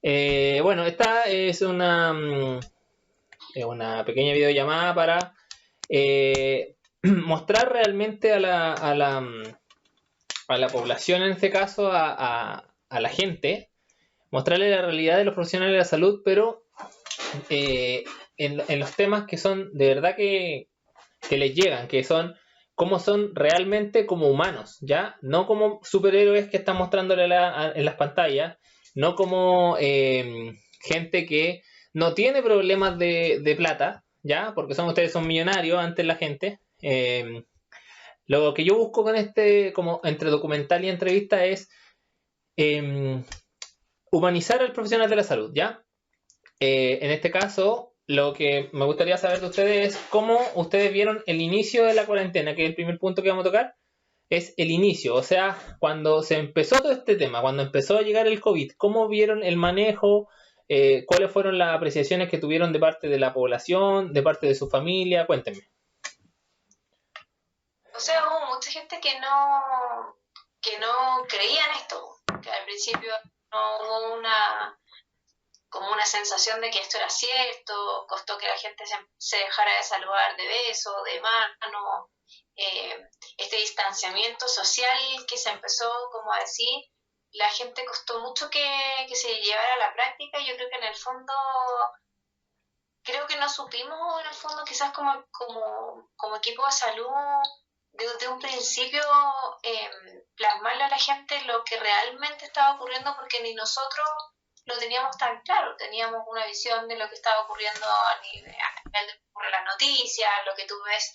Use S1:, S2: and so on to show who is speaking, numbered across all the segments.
S1: Bueno, esta es una pequeña videollamada para mostrar realmente a la población, en este caso, a la gente, mostrarle la realidad de los profesionales de la salud, pero en los temas que son de verdad que les llegan, que son cómo son realmente como humanos, ¿ya? No como superhéroes que están mostrándole en las pantallas, no como gente que no tiene problemas de plata, ¿ya? Porque ustedes son millonarios antes la gente. Lo que yo busco con como entre documental y entrevista es eh, humanizar al profesional de la salud, ¿ya? En este caso, lo que me gustaría saber de ustedes es cómo ustedes vieron el inicio de la cuarentena, que es el primer punto que vamos a tocar, es el inicio, o sea, cuando se empezó todo este tema, cuando empezó a llegar el COVID, ¿cómo vieron el manejo? ¿Cuáles fueron las apreciaciones que tuvieron de parte de la población, de parte de su familia? Cuéntenme.
S2: O sea, hubo mucha gente que no creía en esto, que al principio no hubo como una sensación de que esto era cierto, costó que la gente se dejara de saludar de beso, de mano, este distanciamiento social que se empezó como a decir, la gente costó mucho que se llevara a la práctica. Yo creo que en el fondo, creo que no supimos en el fondo quizás como equipo de salud desde un principio eh, plasmarle a la gente lo que realmente estaba ocurriendo, porque ni nosotros lo teníamos tan claro. Teníamos una visión de lo que estaba ocurriendo a nivel de lo que ocurre en las noticias, lo que tú ves.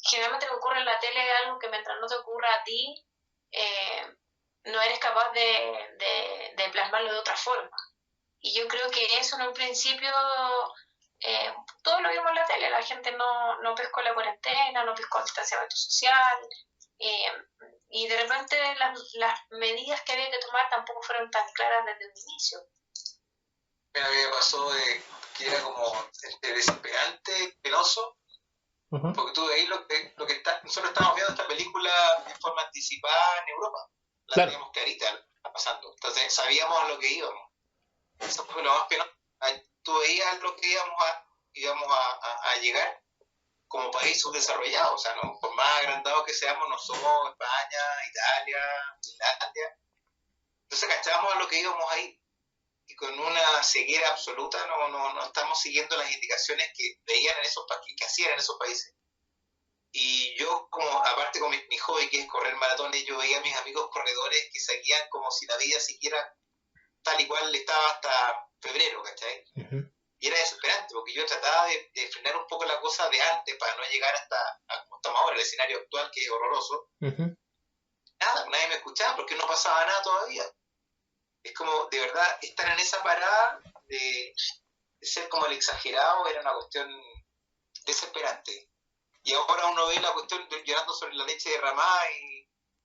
S2: Generalmente lo que ocurre en la tele es algo que mientras no te ocurra a ti, eh, no eres capaz de plasmarlo de otra forma. Y yo creo que eso en un principio, eh, todo lo vimos en la tele, la gente no pescó la cuarentena, no pescó el distanciamiento social, eh, y de repente las medidas que había que tomar tampoco fueron tan claras desde un inicio.
S3: Mira, a mí me pasó que era como desesperante, penoso, porque tú veis lo que está. Nosotros estamos viendo esta película de forma anticipada en Europa, la
S1: Claro.
S3: teníamos clarita, está pasando, entonces sabíamos a lo que íbamos. Eso fue lo más penoso. Tú veías lo que íbamos a llegar como país subdesarrollado, o sea, ¿no? Por más agrandados que seamos, no somos España, Italia, Finlandia. Entonces cachábamos a lo que íbamos ahí, y con una ceguera absoluta no estamos siguiendo las indicaciones que veían en esos países, que hacían en esos países. Y yo, como aparte con mi hobby, que es correr maratones, yo veía a mis amigos corredores que seguían como si la vida siguiera tal y cual estaba hasta febrero, ¿cachai?
S1: Uh-huh.
S3: Y era desesperante, porque yo trataba de frenar un poco la cosa de antes para no llegar a como estamos ahora, el escenario actual, que es horroroso.
S1: Uh-huh.
S3: Nada, nadie me escuchaba porque no pasaba nada todavía. Es como, de verdad, estar en esa parada de ser como el exagerado era una cuestión desesperante. Y ahora uno ve la cuestión llorando sobre la leche derramada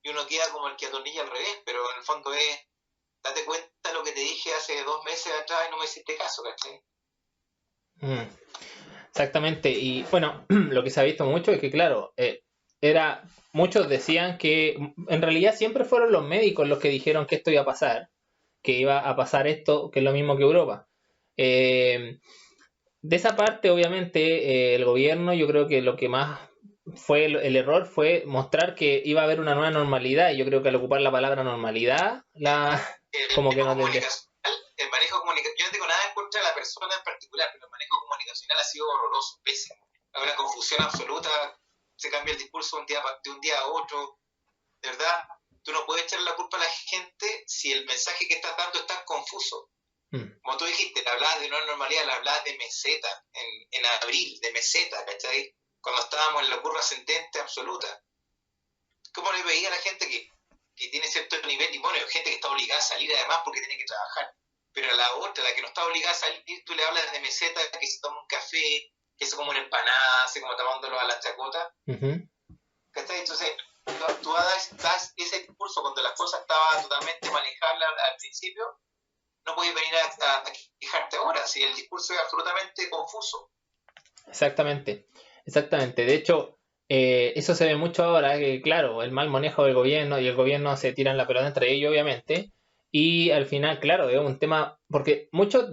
S3: y uno queda como el que atornilla al revés, pero en el fondo es, date cuenta de lo que te dije hace 2 meses atrás y no me hiciste caso, ¿cachai?
S1: Exactamente, y bueno, lo que se ha visto mucho es que, claro, muchos decían que en realidad siempre fueron los médicos los que dijeron que esto iba a pasar, que iba a pasar esto, que es lo mismo que Europa. De esa parte, obviamente, el gobierno, yo creo que lo que más fue el error fue mostrar que iba a haber una nueva normalidad, y yo creo que al ocupar la palabra normalidad, como que no tendría.
S3: El manejo comunicacional, yo no tengo nada en contra de la persona en particular, pero el manejo comunicacional ha sido horroroso, pésimo. Hay una confusión absoluta, se cambia el discurso de un día a otro. De verdad, tú no puedes echarle la culpa a la gente si el mensaje que estás dando es tan confuso. Como tú dijiste, le hablabas de una normalidad, le hablabas de meseta, en abril, de meseta, ¿cachai? Cuando estábamos en la curva ascendente absoluta. ¿Cómo le veía a la gente que tiene cierto nivel? Y bueno, hay gente que está obligada a salir además porque tiene que trabajar. Pero a la otra, la que no está obligada a salir, tú le hablas de meseta, que se toma un café, que se come una empanada, así como tomándolo a la chacota.
S1: Uh-huh.
S3: ¿Cachai? Entonces, tú das ese discurso cuando las cosas estaban totalmente manejables al principio. No puedes venir a quejarte ahora, si el discurso es absolutamente confuso.
S1: Exactamente. De hecho, eso se ve mucho ahora, que claro, el mal manejo del gobierno, y el gobierno se tiran la pelota entre ellos, obviamente, y al final, claro, es un tema, porque muchos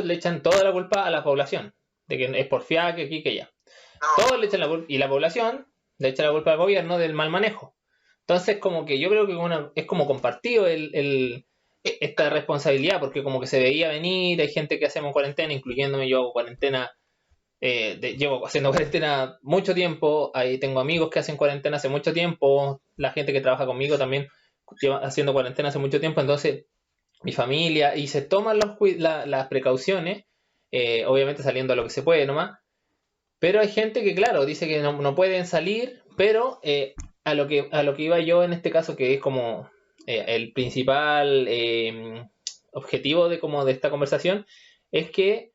S1: le echan toda la culpa a la población, de que es porfiada, que aquí, que allá.
S3: No,
S1: Todos le echan la culpa, y la población le echa la culpa al gobierno del mal manejo. Entonces, como que yo creo que es como compartido esta responsabilidad, porque como que se veía venir, hay gente que hacemos cuarentena, incluyéndome, yo hago cuarentena, llevo haciendo cuarentena mucho tiempo, ahí tengo amigos que hacen cuarentena hace mucho tiempo, la gente que trabaja conmigo también lleva haciendo cuarentena hace mucho tiempo, entonces mi familia, y se toman las precauciones, obviamente saliendo a lo que se puede nomás, pero hay gente que, claro, dice que no pueden salir, pero a lo que iba yo en este caso, que es como el principal objetivo de esta conversación, es que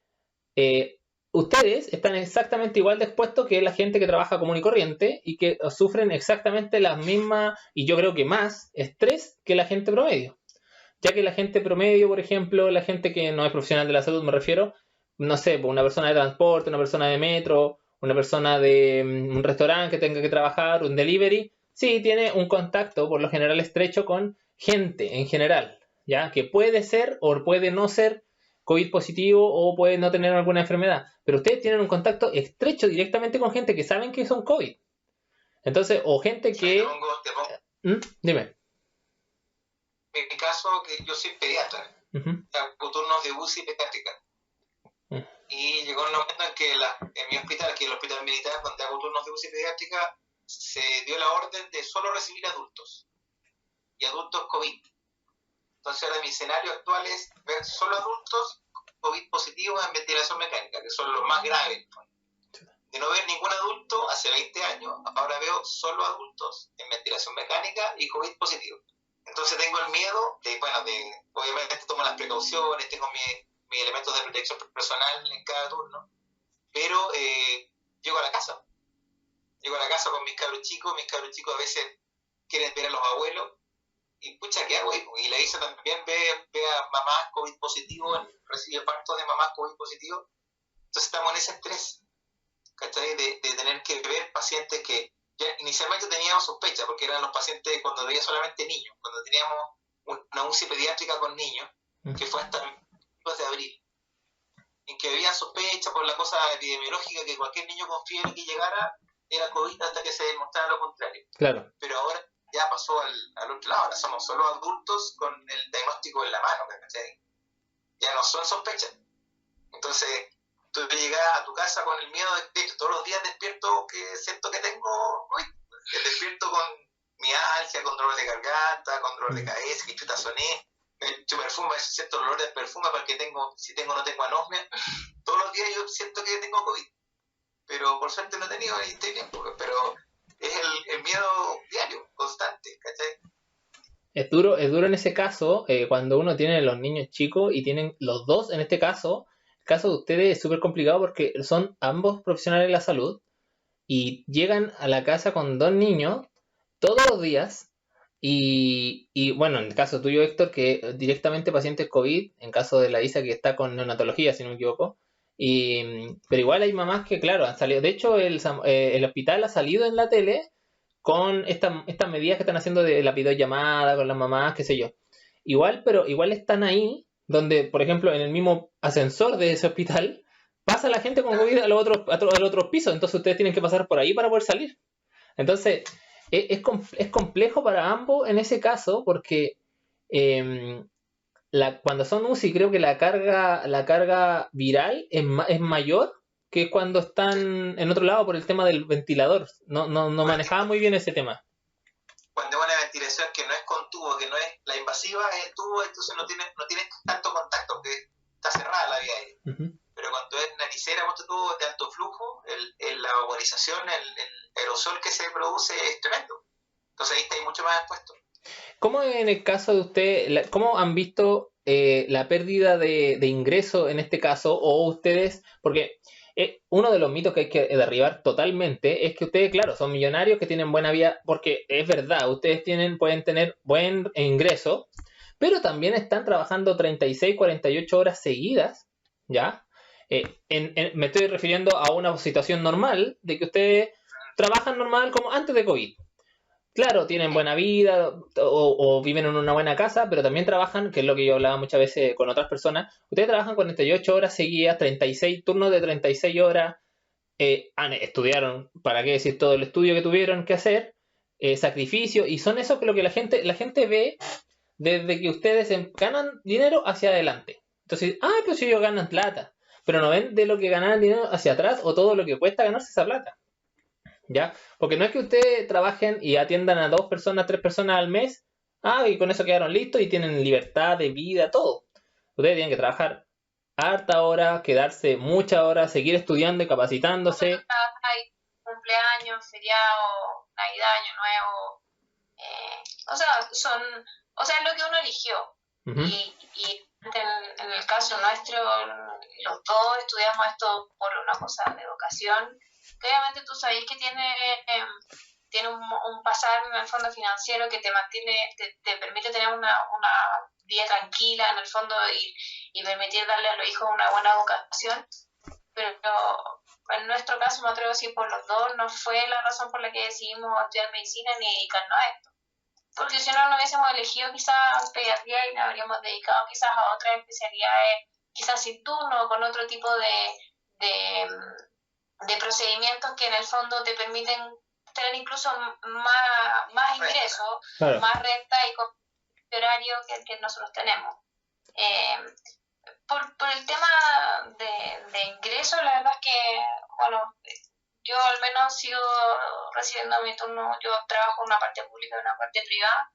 S1: ustedes están exactamente igual de expuestos que la gente que trabaja común y corriente y que sufren exactamente las mismas, y yo creo que más, estrés que la gente promedio. Ya que la gente promedio, por ejemplo, la gente que no es profesional de la salud, me refiero, no sé, pues una persona de transporte, una persona de metro, una persona de un restaurante que tenga que trabajar, un delivery, sí tiene un contacto por lo general estrecho con gente en general, ¿ya? Que puede ser o puede no ser COVID positivo o puede no tener alguna enfermedad, pero ustedes tienen un contacto estrecho directamente con gente que saben que son COVID. Entonces, o gente que... Dime.
S3: En mi caso, que yo soy pediatra, hago turnos de UCI pediátrica. Y llegó un momento en que en mi hospital, que es el hospital militar, donde hago turnos de UCI pediátrica, se dio la orden de solo recibir adultos. Y adultos COVID. Entonces ahora mi escenario actual es ver solo adultos COVID positivos en ventilación mecánica, que son los más graves. De no ver ningún adulto hace 20 años, ahora veo solo adultos en ventilación mecánica y COVID positivo. Entonces tengo el miedo obviamente tomo las precauciones, tengo mis elementos de protección personal en cada turno, pero llego a la casa con mis cabros chicos a veces quieren ver a los abuelos, y pucha, ¿qué hago? Y la Isa también ve a mamás COVID positivo, recibe partos de mamás COVID positivo, entonces estamos en ese estrés, ¿cachai? De tener que ver pacientes que ya inicialmente teníamos sospecha, porque eran los pacientes cuando veía solamente niños, cuando teníamos una UCI pediátrica con niños, que fue hasta el 2 de abril, en que había sospecha por la cosa epidemiológica que cualquier niño con fiebre que llegara era COVID hasta que se demostrara lo contrario.
S1: Claro.
S3: Pero ahora ya pasó al otro lado, ahora somos solo adultos con el diagnóstico en la mano, ¿cachai? Ya no son sospechas. Entonces, tú llegas a tu casa con el miedo de que todos los días despierto que siento que tengo COVID. Despierto con mialgia, con dolor de garganta, con dolor de cabeza, que chuta soné. Me echo perfume, siento el olor del perfume para que si tengo o no tengo anosmia. Todos los días yo siento que tengo COVID. Pero por suerte no he tenido y estoy bien, pero es el miedo diario, constante, ¿cachai?
S1: Es duro en ese caso, cuando uno tiene los niños chicos y tienen los dos, en este caso, el caso de ustedes es súper complicado porque son ambos profesionales de la salud y llegan a la casa con dos niños todos los días y bueno, en el caso tuyo, Héctor, que directamente pacientes COVID, en caso de la Isa que está con neonatología, si no me equivoco, pero igual hay mamás que, claro, han salido, de hecho el hospital ha salido en la tele con estas medidas que están haciendo de la videollamada con las mamás, qué sé yo. Pero igual están ahí, donde, por ejemplo, en el mismo ascensor de ese hospital, pasa la gente con COVID al otro piso, entonces ustedes tienen que pasar por ahí para poder salir. Entonces, es complejo para ambos en ese caso, porque cuando son UCI creo que la carga viral es mayor que cuando están en otro lado por el tema del ventilador. No manejaba muy bien ese tema.
S3: Cuando es una ventilación que no es con tubo, que no es la invasiva, es el tubo, entonces no tiene tanto contacto, que está cerrada la vía aérea. Pero cuando es naricera, de alto flujo, la vaporización, el aerosol que se produce es tremendo. Entonces ahí está mucho más expuesto.
S1: ¿Cómo en el caso de usted, cómo han visto la pérdida de ingreso en este caso? O ustedes, porque uno de los mitos que hay que derribar totalmente es que ustedes, claro, son millonarios que tienen buena vida, porque es verdad, ustedes pueden tener buen ingreso, pero también están trabajando 36, 48 horas seguidas, ¿ya? Me estoy refiriendo a una situación normal de que ustedes trabajan normal como antes de COVID. claro, tienen buena vida o viven en una buena casa, pero también trabajan, que es lo que yo hablaba muchas veces con otras personas, ustedes trabajan 48 horas seguidas, 36 turnos de 36 horas, estudiaron, para qué decir todo el estudio que tuvieron que hacer, sacrificio, y son eso que lo que la gente ve desde que ustedes ganan dinero hacia adelante. Entonces, pues ellos ganan plata, pero no ven de lo que ganan dinero hacia atrás o todo lo que cuesta ganarse esa plata. ¿Ya? Porque no es que ustedes trabajen y atiendan a 2 personas, 3 personas al mes, y con eso quedaron listos y tienen libertad de vida, todo. Ustedes tienen que trabajar harta hora, quedarse muchas horas, seguir estudiando y capacitándose.
S2: Hay cumpleaños, feriado, Navidad, Año Nuevo, o sea, es lo que uno eligió.
S1: Ujú.
S2: Y en el caso nuestro, los dos estudiamos esto por una cosa de vocación, que obviamente tú sabes que tiene un pasar en el fondo financiero que te mantiene, te permite tener una vida tranquila en el fondo y permitir darle a los hijos una buena educación, pero en nuestro caso, me atrevo a decir por los dos, no fue la razón por la que decidimos estudiar medicina ni dedicarnos a esto. Porque si no, no hubiésemos elegido quizás pediatría y nos habríamos dedicado quizás a otras especialidades, quizás sin turno, con otro tipo de procedimientos que en el fondo te permiten tener incluso más ingresos,
S1: Claro.
S2: más renta y con horario que el que nosotros tenemos. Por el tema de ingresos, la verdad es que, bueno, yo al menos sigo recibiendo mi turno, yo trabajo en una parte pública y una parte privada,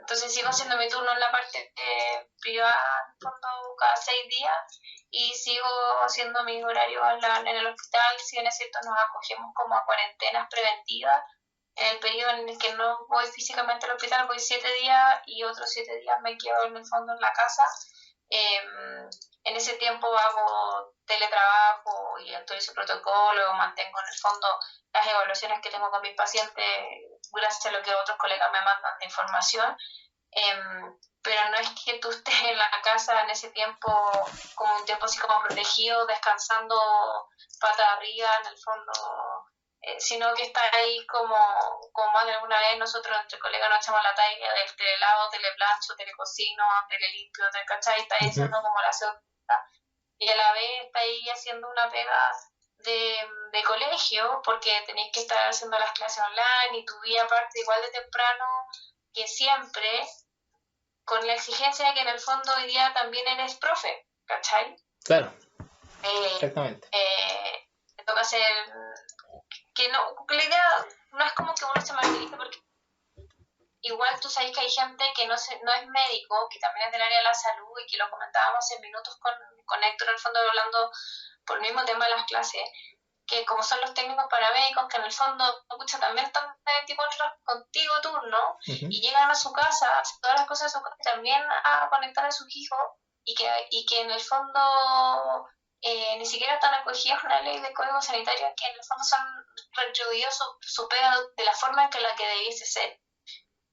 S2: entonces sigo haciendo mi turno en la parte privada, en el fondo, cada 6 días, y sigo haciendo mi horario en el hospital. Si bien es cierto, nos acogemos como a cuarentenas preventivas, en el periodo en el que no voy físicamente al hospital voy 7 días y otros 7 días me quedo en el fondo en la casa. En ese tiempo hago teletrabajo y actualizo protocolo, mantengo en el fondo las evaluaciones que tengo con mis pacientes gracias a lo que otros colegas me mandan de información, pero no es que tú estés en la casa en ese tiempo como un tiempo así como protegido, descansando pata arriba en el fondo, sino que está ahí como más de alguna vez nosotros entre colegas nos echamos la talla del telelado, teleplancho, telecocino, telelimpio, ¿cachai? Está ahí haciendo como la segunda y a la vez está ahí haciendo una pega de colegio porque tenéis que estar haciendo las clases online y tu vida parte igual de temprano que siempre, con la exigencia de que en el fondo hoy día también eres profe, ¿cachai?
S1: Claro. Exactamente.
S2: Te toca hacer que no, la idea no es como que uno se martirice porque igual tú sabes que hay gente que no es médico, que también es del área de la salud y que lo comentábamos hace minutos con Héctor, en el fondo hablando por el mismo tema de las clases, que como son los técnicos paramédicos, que en el fondo escucha, también están 24 horas contigo turno y llegan a su casa, hacen todas las cosas de su casa y también a conectar a sus hijos y que en el fondo ni siquiera están acogidos a una ley de código sanitario que en el fondo son retribuidos su pega de la forma en que la que debiese ser.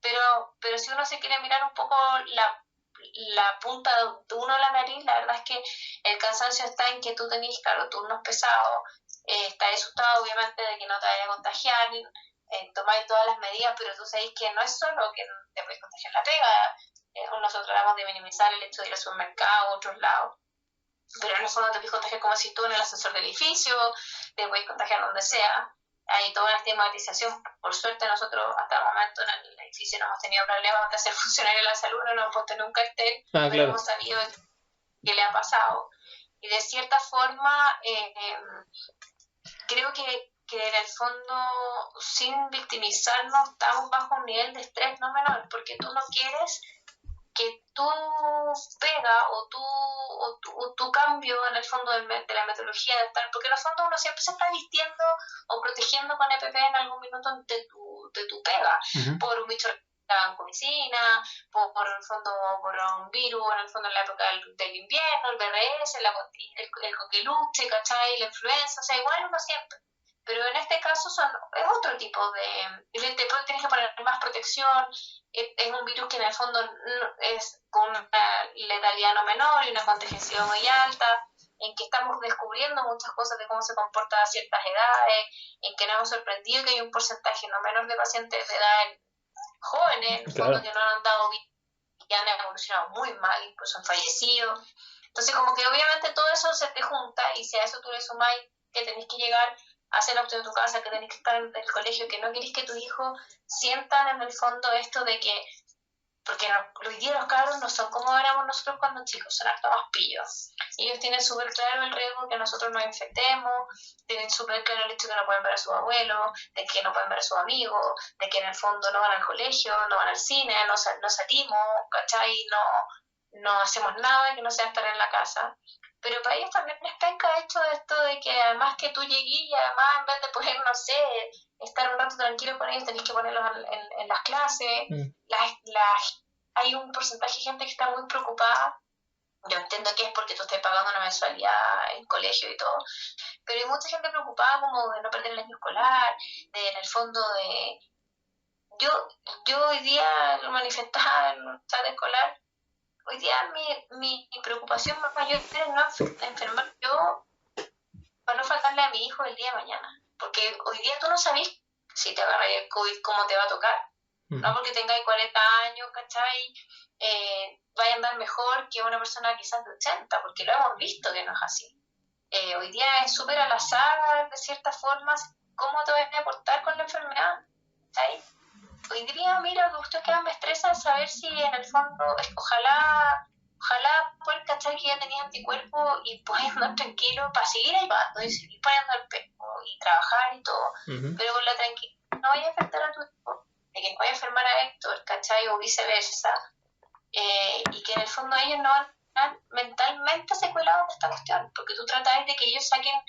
S2: Pero si uno se quiere mirar un poco la punta de uno de la nariz, la verdad es que el cansancio está en que tú tenés, claro, turnos pesados, estás asustado obviamente de que no te vaya a contagiar, tomáis todas las medidas, pero tú sabéis que no es solo que te puedes contagiar la pega, nosotros tratamos de minimizar el hecho de ir al supermercado a otros lados, pero en el fondo te puedes contagiar como si tú en el ascensor del edificio, te puedes contagiar donde sea. Hay toda una estigmatización. Por suerte nosotros hasta el momento en el edificio no hemos tenido problemas de ser funcionarios de la salud, no nos hemos puesto nunca cartel, pero
S1: claro.
S2: hemos sabido qué le ha pasado. Y de cierta forma creo que en el fondo, sin victimizarnos, estamos bajo un nivel de estrés no menor, porque tú no quieres que tu pega o tu cambio en el fondo de la metodología de estar, porque en el fondo uno siempre se está vistiendo o protegiendo con EPP en algún minuto de tu pega, por un bicho en comicina, por el fondo por un virus, en el fondo en la época del invierno, el BRS, el coqueluche, ¿cachai? La influenza, o sea, igual uno siempre. Pero en este caso es otro tipo de... Tienes que poner más protección, es un virus que en el fondo es con una letalidad no menor y una contingencia muy alta, en que estamos descubriendo muchas cosas de cómo se comportan a ciertas edades, en que nos hemos sorprendido que hay un porcentaje no menor de pacientes de edad jóvenes, en el fondo, que no han dado bien, que han evolucionado muy mal, incluso han fallecido. Entonces, como que obviamente todo eso se te junta, y si a eso tú le sumáis que tenés que llegar a hacer el auto de tu casa, que tenés que estar en el colegio, que no querés que tu hijo sientan en el fondo esto de que, porque hoy día los cabros no son como éramos nosotros cuando chicos, son harto más pillos. Ellos tienen súper claro el riesgo que nosotros nos infectemos, tienen súper claro el hecho de que no pueden ver a sus abuelos, de que no pueden ver a sus amigos, de que en el fondo no van al colegio, no van al cine, no salimos, ¿cachai? No hacemos nada que no sea estar en la casa. Pero para ellos también les penca esto de esto de que además que tú llegues y además en vez de poder, no sé, estar un rato tranquilo con ellos, tenés que ponerlos en las clases. Hay un porcentaje de gente que está muy preocupada. Yo entiendo que es porque tú estés pagando una mensualidad en colegio y todo, pero hay mucha gente preocupada como de no perder el año escolar, de en el fondo de... Yo hoy día lo manifestaba en un chat escolar. Hoy día mi preocupación más mayor es no enfermar yo para no faltarle a mi hijo el día de mañana. Porque hoy día tú no sabes si te agarras el COVID, cómo te va a tocar. No porque tengáis 40 años, ¿cachai? Vaya a andar mejor que una persona quizás de 80, porque lo hemos visto que no es así. Hoy día es súper al azar, de ciertas formas, cómo te vas a aportar con la enfermedad, ¿cachai? Hoy día, mira, lo que me estresa es saber si en el fondo, ojalá poder cachar que ya tenías anticuerpos y puedes andar tranquilo para seguir ayudando y seguir poniendo el pecho y trabajar y todo, pero con la tranquilidad no vaya a afectar a tu hijo, de que no vaya a enfermar a Héctor, ¿cachai? O viceversa, y que en el fondo ellos no van a estar mentalmente secuelados de esta cuestión, porque tú tratas de que ellos saquen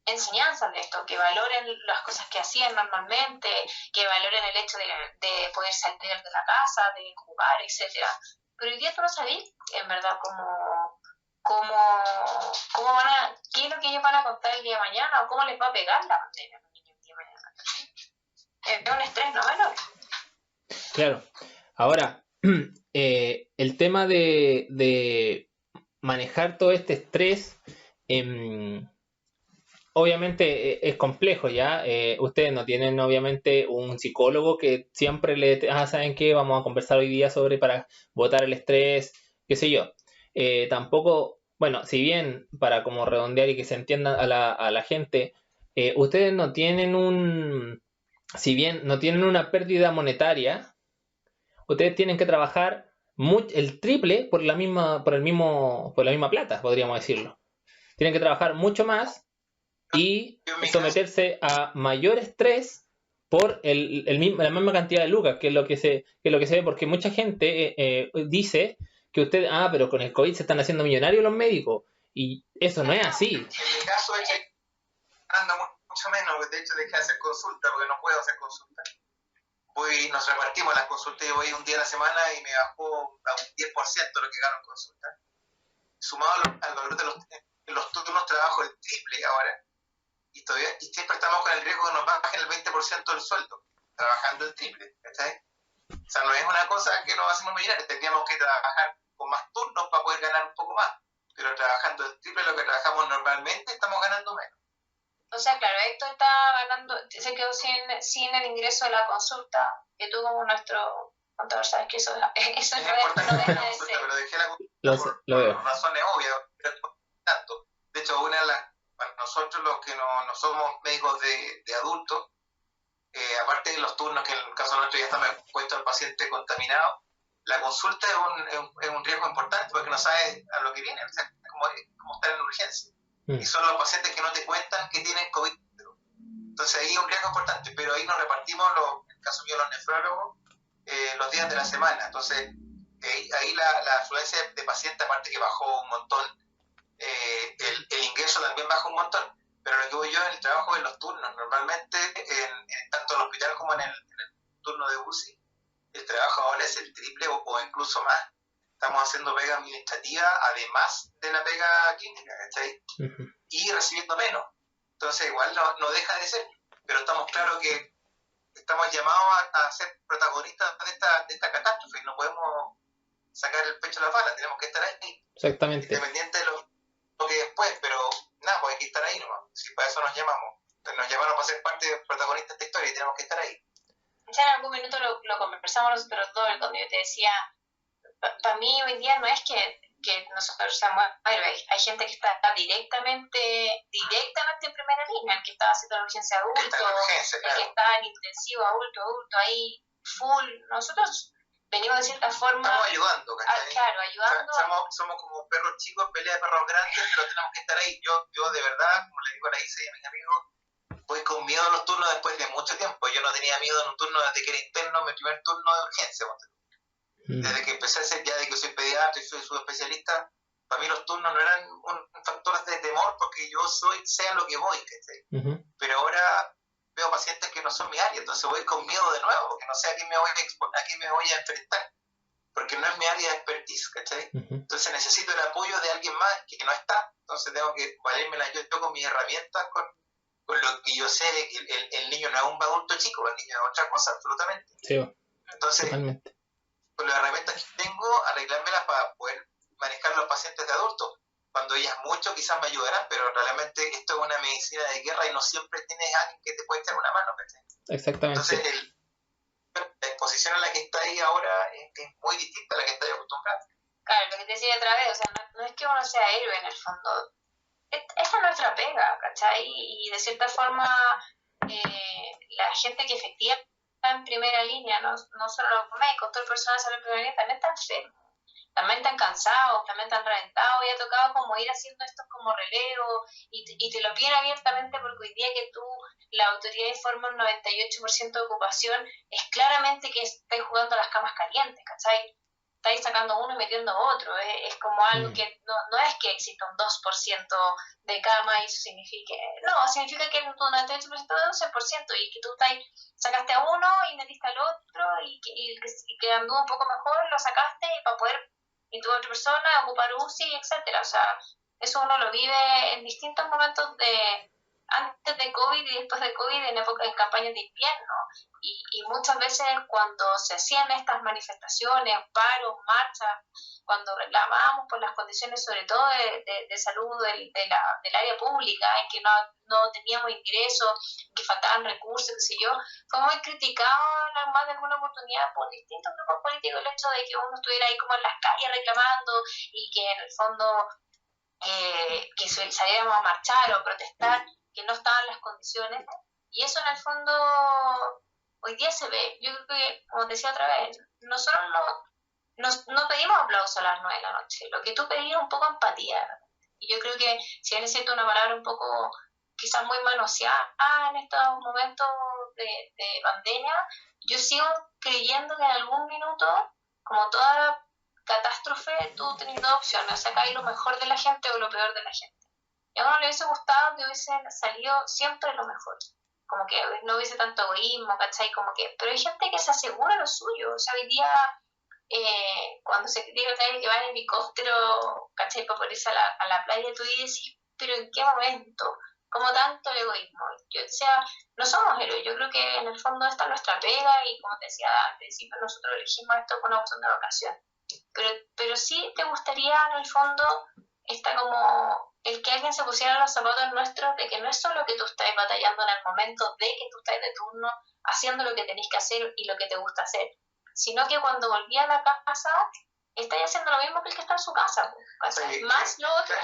S2: enseñanzas de esto, que valoren las cosas que hacían normalmente, que valoren el hecho de poder salir de la casa, de jugar, etcétera. Pero hoy día tú no sabes, en verdad, cómo van a, qué es lo que ellos van a contar el día de mañana, o cómo les va a pegar la pandemia a los niños el día de mañana. Es un estrés no menor.
S1: Claro. Ahora, el tema de manejar todo este estrés, obviamente es complejo, ¿ya? Ustedes no tienen obviamente un psicólogo que siempre ¿saben qué? Vamos a conversar hoy día sobre para botar el estrés, qué sé yo. Tampoco, bueno, si bien para como redondear y que se entienda a la gente, ustedes no tienen si bien no tienen una pérdida monetaria, ustedes tienen que trabajar el triple por la misma plata, podríamos decirlo. Tienen que trabajar mucho más y someterse a mayor estrés por la misma cantidad de lucas, que es lo que se ve, porque mucha gente dice que usted, pero con el COVID se están haciendo millonarios los médicos, y eso no es así.
S3: En mi caso es que ando mucho menos, de hecho dejé de hacer consulta porque no puedo hacer consulta. Nos repartimos las consultas, yo voy un día a la semana y me bajó a un 10% lo que gano en consulta. Sumado al valor de los turnos, trabajo el triple ahora. Y siempre estamos con el riesgo de que nos bajen el 20% del sueldo, trabajando el triple, ¿cachai? O sea, no es una cosa que nos hacemos millonarios, tendríamos que trabajar con más turnos para poder ganar un poco más, pero trabajando el triple lo que trabajamos normalmente estamos ganando menos.
S2: O sea, claro, Héctor está ganando, se quedó sin el ingreso de la consulta que tuvo nuestro contador, sabes que eso
S3: es importante, no deja de ser. Pero dejé la consulta por razones obvias, pero tanto. De hecho, para nosotros los que no somos médicos de adultos, aparte de los turnos, que en el caso nuestro ya estamos expuestos al paciente contaminado, la consulta es un riesgo importante porque no sabes a lo que viene, o sea, como estar en urgencia. Y son los pacientes que no te cuentan que tienen COVID. Entonces ahí es un riesgo importante, pero ahí nos repartimos, en el caso mío los nefrólogos, los días de la semana. Entonces ahí la afluencia de pacientes, aparte que bajó un montón, el ingreso también baja un montón, pero lo que voy yo en el trabajo en los turnos, normalmente tanto en el hospital como en el turno de UCI, el trabajo ahora es el triple o incluso más. Estamos haciendo pega administrativa además de la pega clínica, ¿cachai? Y recibiendo menos. Entonces igual no deja de ser, pero estamos claros que estamos llamados a ser protagonistas de esta catástrofe y no podemos sacar el pecho a la bala, tenemos que estar ahí.
S1: Exactamente.
S3: Independiente que después, pero nada, pues hay que estar ahí nomás. Si para eso nos llamamos. Nos llamaron para ser parte del protagonista de esta historia y tenemos que estar ahí.
S2: Ya en algún minuto lo conversamos nosotros dos, cuando yo te decía, para mí hoy día no es que nosotros seamos héroes, hay gente que está directamente en primera línea, el que está haciendo la urgencia adulto, el que está en intensivo adulto, ahí full. Nosotros venimos de cierta forma...
S3: Estamos ayudando,
S2: claro, ayudando.
S3: O sea, somos como perros chicos en pelea de perros grandes, pero tenemos que estar ahí. Yo de verdad, como le digo a la Isa y a mis amigos, voy con miedo a los turnos después de mucho tiempo. Yo no tenía miedo en un turno desde que era interno, mi primer turno de urgencia. Desde que empecé a ser, ya de que soy pediatra y soy subespecialista, para mí los turnos no eran un factor de temor porque yo sé a lo que voy, pero ahora veo pacientes que no son mi área, entonces voy con miedo de nuevo, porque no sé a qué me voy a exponer, a qué me voy a enfrentar, porque no es mi área de expertise, ¿cachai? Entonces necesito el apoyo de alguien más que no está, entonces tengo que valérmela yo con mis herramientas, con lo que yo sé de que el niño no es un adulto chico, el niño es otra cosa, absolutamente.
S1: Sí,
S3: entonces,
S1: totalmente.
S3: Con las herramientas que tengo, arreglármelas para poder manejar los pacientes de adultos. Cuando ellas mucho quizás me ayudarán, pero realmente esto es una medicina de guerra y no siempre tienes a alguien que te puede echar una mano, ¿cachai?
S1: Exactamente.
S3: Entonces, la exposición a la que está ahí ahora es muy distinta a la que estoy acostumbrada.
S2: Claro, lo que te decía otra vez, o sea, no es que uno sea héroe en el fondo. Esta es nuestra pega, ¿cachai? Y de cierta forma, la gente que efectivamente está en primera línea, no solo los médicos, todo el personal de salud en primera línea, también está enfermo, también están cansados, también están reventados, y ha tocado como ir haciendo estos como relevos, y te lo piden abiertamente porque hoy día que tú, la autoridad informa un 98% de ocupación, es claramente que estáis jugando a las camas calientes, ¿cachai? Estáis sacando uno y metiendo otro, es como algo que no es que exista un 2% de cama y eso significa, no, significa que tu 98% es un 11% y que tú sacaste a uno y metiste al otro y que anduvo un poco mejor, lo sacaste y para poder y tu otra persona ocupar UCI, etcétera. O sea, eso uno lo vive en distintos momentos antes de COVID y después de COVID, en campañas de invierno. Y muchas veces cuando se hacían estas manifestaciones, paros, marchas, cuando reclamábamos por las condiciones sobre todo de salud del área pública, en que no teníamos ingresos, que faltaban recursos, qué sé yo, fue muy criticado más de alguna oportunidad por distintos grupos políticos el hecho de que uno estuviera ahí como en las calles reclamando y que en el fondo que saliéramos a marchar o a protestar, que no estaban las condiciones, y eso en el fondo hoy día se ve. Yo creo que, como te decía otra vez, nosotros no pedimos aplauso a las 9 de la noche, lo que tú pedías es un poco empatía, y yo creo que si bien es cierto una palabra un poco quizás muy manoseada en estos momentos de pandemia, yo sigo creyendo que en algún minuto, como toda catástrofe, tú tienes dos opciones, sacar lo mejor de la gente o lo peor de la gente. Y a uno le hubiese gustado que hubiese salido siempre lo mejor, como que no hubiese tanto egoísmo, ¿cachai? Como que, pero hay gente que se asegura lo suyo, o sea, hoy día cuando se critica que va en helicóptero, ¿cachai? Para poder irse a la playa, tú dices, pero ¿en qué momento? ¿Cómo tanto el egoísmo? Yo decía, no somos héroes, yo creo que en el fondo esta es nuestra pega y como te decía al principio, nosotros elegimos esto con una opción de vocación. Pero sí te gustaría en el fondo está como el que alguien se pusiera en los zapatos nuestros de que no es solo que tú estás batallando en el momento de que tú estás de turno haciendo lo que tenés que hacer y lo que te gusta hacer, sino que cuando volví a la casa estás haciendo lo mismo que el que está en su casa, sí, más lo otro.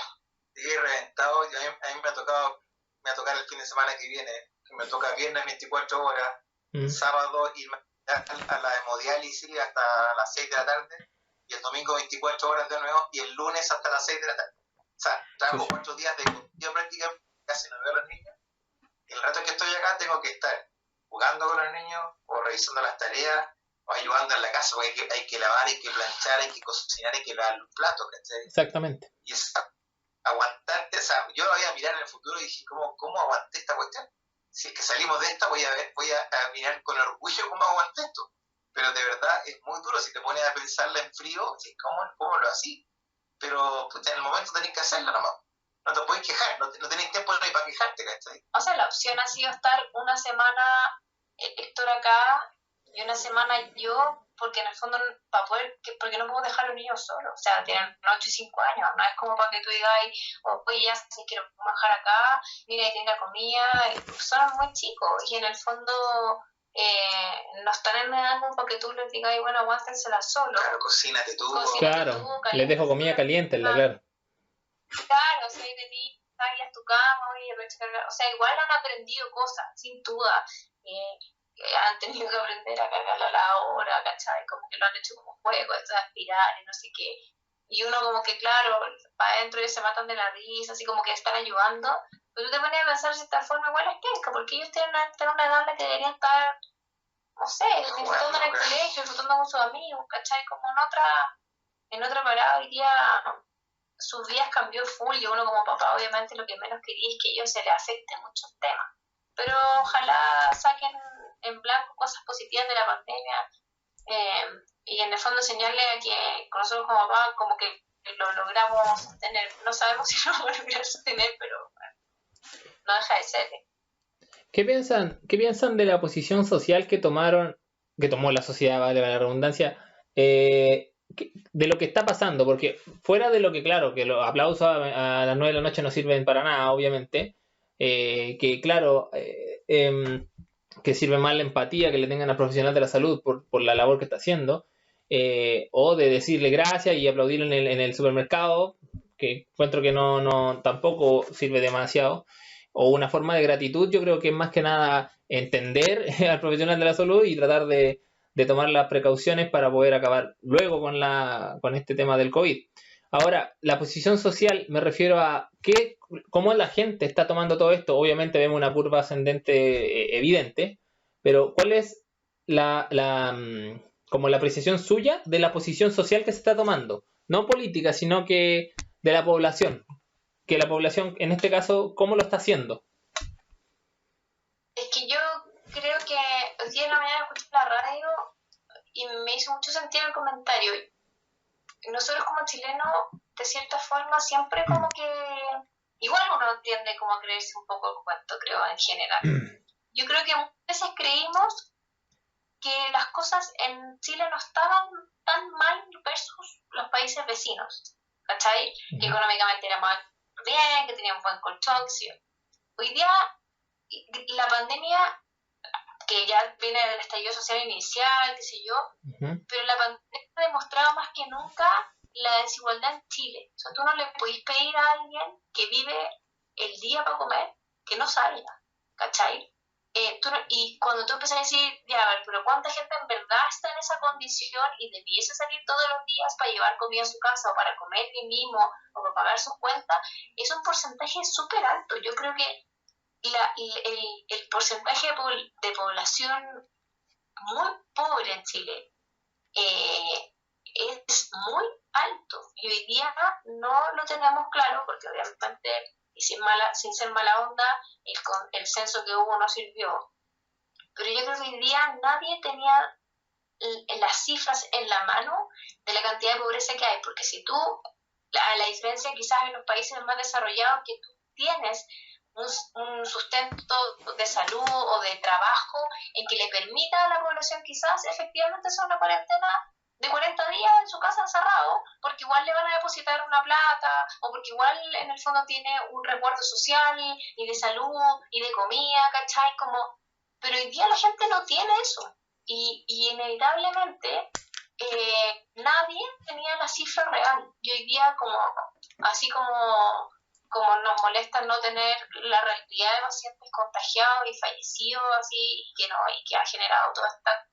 S3: Llegué reventado, y a mí me va a tocar el fin de semana que viene, que me toca viernes 24 horas, sábado irme a la hemodiálisis hasta las 6 de la tarde, y el domingo 24 horas de nuevo, y el lunes hasta las 6 de la tarde. O sea, trabajo 4 días de continuo prácticamente, casi no veo a los niños, y el rato que estoy acá tengo que estar jugando con los niños, o revisando las tareas, o ayudando en la casa, porque hay que lavar, hay que planchar, hay que cocinar, hay que lavar los platos, ¿cachai?
S1: Exactamente.
S3: Y es aguantarte, o sea, yo voy a mirar en el futuro y dije, ¿cómo aguanté esta cuestión? Si es que salimos de esta, voy a mirar con orgullo cómo aguanté esto. Pero de verdad es muy duro, si te pones a pensarla en frío, ¿cómo lo así? Pero pues, en el momento tenés que hacerlo nomás. No te podés quejar, no tenés tiempo ni para quejarte, ¿cachai?
S2: O sea, la opción ha sido estar una semana Héctor acá y una semana yo, porque en el fondo, porque no podemos dejar a los niños solos, o sea, tienen 8 y 5 años, no es como para que tú digas, oye, ya si quiero bajar acá, mira, ahí tiene la comida, son muy chicos, y en el fondo no están en edad como para que tú les digas, bueno, aguántensela solo.
S3: Claro, cocínate tú.
S1: Claro, les dejo comida caliente, claro.
S2: Claro, o sea, y de ti, salgas tu cama y aprovecha de cargar, o sea, igual han aprendido cosas, sin duda, han tenido que aprender a cargar a la hora, ¿cachai? Como que lo han hecho como juego, esto de aspirar y no sé qué. Y uno como que, claro, para adentro ellos se matan de la risa, así como que están ayudando. Pero tú te pones a pensar de esta forma igual es penca, porque ellos tienen una edad en la que deberían estar, no sé, disfrutando en el colegio, disfrutando con sus amigos, ¿cachai? Como en otra parada hoy día sus vidas cambió full y uno como papá obviamente lo que menos quería es que a ellos se les afecte muchos temas. Pero ojalá saquen en blanco cosas positivas de la pandemia y en el fondo enseñarle a que nosotros como papá como que lo logramos sostener. No sabemos si lo vamos a lograr sostener, pero bueno, no deja de ser.
S1: ¿Qué piensan de la posición social que tomó la sociedad, vale la redundancia, de lo que está pasando? Porque fuera de lo que, claro, que los aplausos a las 9 de la noche no sirven para nada, obviamente, que claro, que sirve más la empatía que le tengan al profesional de la salud por la labor que está haciendo, o de decirle gracias y aplaudir en el supermercado, que encuentro que no tampoco sirve demasiado, o una forma de gratitud. Yo creo que es más que nada entender al profesional de la salud y tratar de tomar las precauciones para poder acabar luego con este tema del COVID. Ahora, la posición social, me refiero a cómo la gente está tomando todo esto. Obviamente vemos una curva ascendente evidente, pero ¿cuál es como la apreciación suya de la posición social que se está tomando? No política, sino que de la población. Que la población, en este caso, ¿cómo lo está haciendo?
S2: Es que yo creo que hoy día en la mañana escuché la radio y me hizo mucho sentido el comentario. Nosotros como chilenos, de cierta forma, siempre como que igual uno tiende como a creerse un poco el cuento, creo, en general. Yo creo que muchas veces creímos que las cosas en Chile no estaban tan mal versus los países vecinos, ¿cachai? Que económicamente era más bien, que tenían buen colchón, ¿sí? Hoy día la pandemia, que ya viene del estallido social inicial, qué sé yo, pero la pandemia ha demostrado más que nunca la desigualdad en Chile. O sea, tú no le podés pedir a alguien que vive el día para comer que no salga, ¿cachai? Y cuando tú empiezas a decir, ya, a ver, pero ¿cuánta gente en verdad está en esa condición y debiese salir todos los días para llevar comida a su casa o para comer ni mismo o para pagar sus cuentas? Es un porcentaje súper alto. Yo creo que el porcentaje de población muy pobre en Chile es muy alto y hoy día no lo tenemos claro porque obviamente y sin ser mala onda el censo que hubo no sirvió, pero yo creo que hoy día nadie tenía las cifras en la mano de la cantidad de pobreza que hay, porque si tú, la diferencia quizás en los países más desarrollados que tú tienes un sustento de salud o de trabajo en que le permita a la población quizás efectivamente hacer una cuarentena de 40 días en su casa encerrado, porque igual le van a depositar una plata, o porque igual en el fondo tiene un resguardo social, y de salud, y de comida, ¿cachai? Pero hoy día la gente no tiene eso, y inevitablemente nadie tenía la cifra real, y hoy día así como nos molesta no tener la realidad de pacientes contagiados y fallecidos, así, y que ha generado toda esta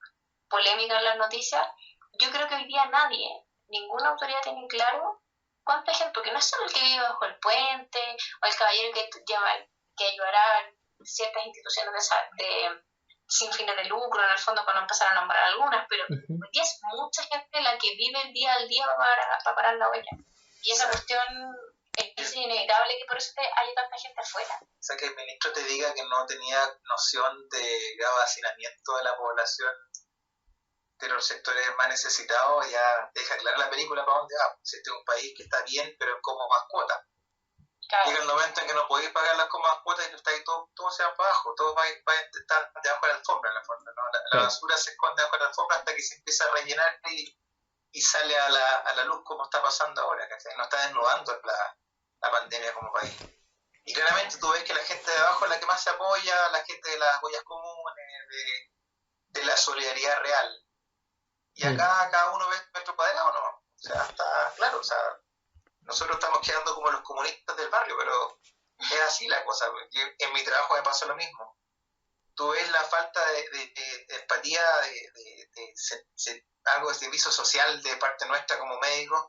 S2: polémica en las noticias, yo creo que hoy día ninguna autoridad tiene claro cuánta gente, porque no es solo el que vive bajo el puente o el caballero que ayudará a ciertas instituciones sin fines de lucro, en el fondo cuando empezar a nombrar algunas, pero hoy día es mucha gente la que vive el día al día para parar la huella. Y esa cuestión es inevitable que por eso haya tanta gente afuera.
S3: O sea, que el ministro te diga que no tenía noción de grado de hacinamiento de la población de los sectores más necesitados, ya deja clara la película para dónde va. Este es un país que está bien, pero como mascota.
S2: Claro.
S3: Llega el momento en que no podéis pagar las cómodas cuotas y estáis todo se va para abajo, todo va a estar debajo de la alfombra, en la forma, ¿no? La basura se esconde debajo de la alfombra hasta que se empieza a rellenar y sale a la luz como está pasando ahora, ¿cachai? Nos está desnudando la pandemia como país. Y claramente tú ves que la gente de abajo es la que más se apoya, la gente de las ollas comunes, de la solidaridad real. Y acá cada uno ve nuestro cuadrado, ¿no? O sea, está claro, o sea, nosotros estamos quedando como los comunistas del barrio, pero es así la cosa. En mi trabajo me pasa lo mismo. Tú ves la falta de empatía, algo de servicio social de parte nuestra como médicos,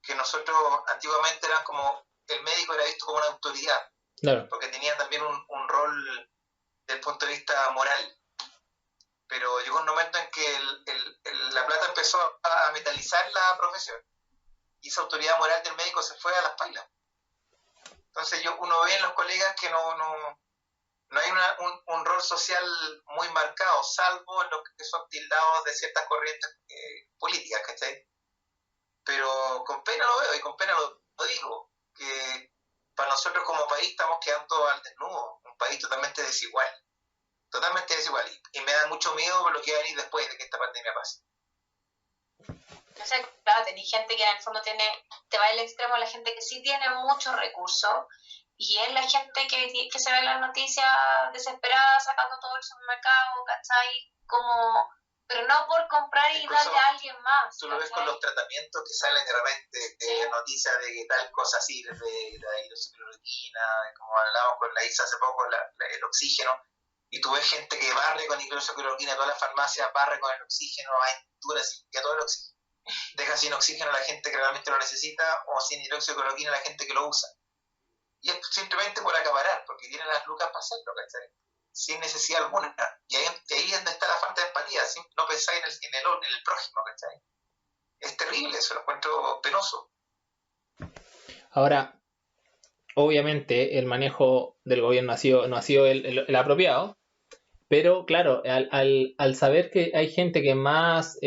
S3: que nosotros antiguamente eran como, el médico era visto como una autoridad,
S1: claro,
S3: porque tenía también un rol desde el punto de vista moral. Pero llegó un momento en que la plata empezó a metalizar la profesión y esa autoridad moral del médico se fue a las pailas. Entonces uno ve en los colegas que no hay un rol social muy marcado, salvo los que son tildados de ciertas corrientes políticas, ¿cachai? Pero con pena lo veo y con pena lo digo, que para nosotros como país estamos quedando al desnudo, un país totalmente desigual. Y me da mucho miedo por lo que va a venir después de que esta pandemia pase.
S2: Entonces, claro, tenéis gente que en el fondo te va al extremo, la gente que sí tiene muchos recursos, y es la gente que se ve en las noticias desesperada sacando todo el supermercado, ¿cachai? Como, pero no por comprar y
S3: Incluso
S2: darle a alguien más.
S3: Tú lo ves con los tratamientos que salen de repente, de noticias de que tal cosa sirve, de la hidroxicloroquina, como hablábamos con la Isa hace poco, el oxígeno, y tú ves gente que barre con hidroxicloroquina, todas las farmacias barre con el oxígeno, va en pinturas y todo el oxígeno. Deja sin oxígeno a la gente que realmente lo necesita o sin hidroxicloroquina a la gente que lo usa. Y es simplemente por acaparar, porque tienen las lucas para hacerlo, ¿cachai? Sin necesidad alguna. Y ahí es donde está la falta de empatía, no pensáis en el prójimo, ¿cachai? Es terrible, eso lo encuentro penoso.
S1: Ahora, obviamente el manejo del gobierno no ha sido el apropiado, pero claro, al saber que hay gente que es más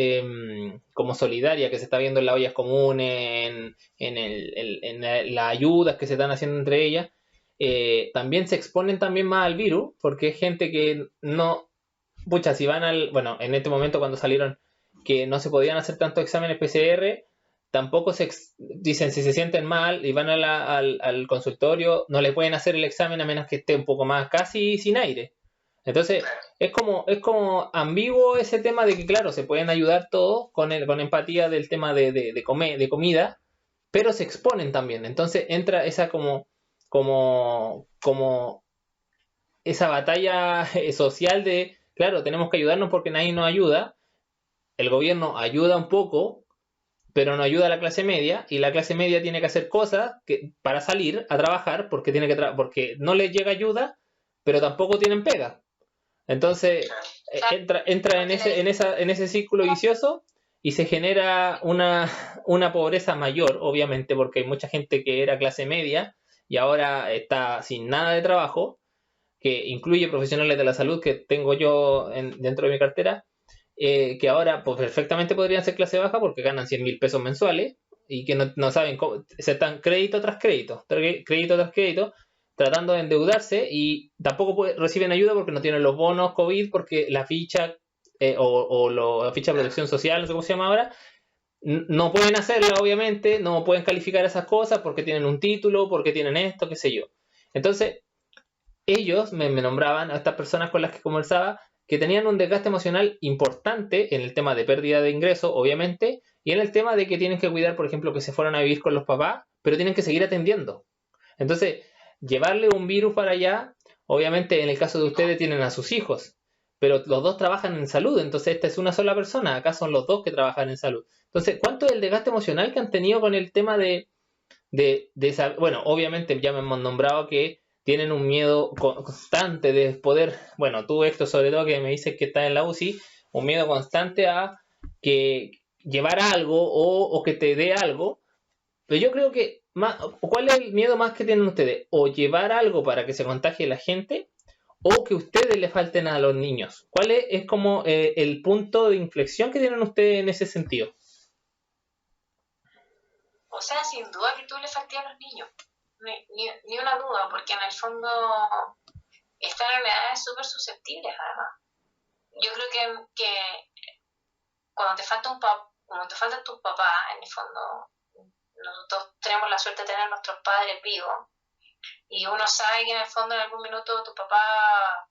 S1: como solidaria, que se está viendo en las ollas comunes, en las ayudas que se están haciendo entre ellas, también se exponen también más al virus, porque es gente que no, pucha, si van bueno, en este momento cuando salieron que no se podían hacer tantos exámenes PCR, tampoco dicen si se sienten mal y van al consultorio, no le pueden hacer el examen a menos que esté un poco más casi sin aire. Entonces, es como ambiguo ese tema de que, claro, se pueden ayudar todos con empatía del tema de comida, pero se exponen también. Entonces entra esa como esa batalla social de, claro, tenemos que ayudarnos porque nadie nos ayuda. El gobierno ayuda un poco, pero no ayuda a la clase media, y la clase media tiene que hacer cosas para salir a trabajar porque porque no les llega ayuda, pero tampoco tienen pega. Entonces entra en ese círculo vicioso y se genera una pobreza mayor, obviamente, porque hay mucha gente que era clase media y ahora está sin nada de trabajo, que incluye profesionales de la salud que tengo yo dentro de mi cartera, que ahora pues, perfectamente podrían ser clase baja porque ganan 100.000 pesos mensuales y que no saben cómo, se están crédito tras crédito, tratando de endeudarse y tampoco reciben ayuda porque no tienen los bonos COVID, porque la ficha la ficha de protección social, no sé cómo se llama ahora, no pueden hacerla, obviamente, no pueden calificar esas cosas porque tienen un título, porque tienen esto, qué sé yo. Entonces, ellos me nombraban a estas personas con las que conversaba que tenían un desgaste emocional importante en el tema de pérdida de ingresos, obviamente, y en el tema de que tienen que cuidar, por ejemplo, que se fueron a vivir con los papás, pero tienen que seguir atendiendo. Entonces, llevarle un virus para allá, obviamente en el caso de ustedes tienen a sus hijos, pero los dos trabajan en salud, entonces esta es una sola persona, acá son los dos que trabajan en salud. Entonces, ¿cuánto es el desgaste emocional que han tenido con el tema de bueno, obviamente ya me hemos nombrado que tienen un miedo constante de poder, bueno, tú Héctor sobre todo que me dices que estás en la UCI, un miedo constante a que llevar algo o que te dé algo, pero yo creo que ¿cuál es el miedo más que tienen ustedes? ¿O llevar algo para que se contagie la gente o que ustedes le falten a los niños? ¿Cuál es como el punto de inflexión que tienen ustedes en ese sentido?
S2: O sea, sin duda que tú le faltas a los niños. ni una duda, porque en el fondo están en edades súper susceptibles, además. Yo creo que cuando te falta cuando te falta tu papá, en el fondo, nosotros tenemos la suerte de tener a nuestros padres vivos, y uno sabe que en el fondo en algún minuto tu papá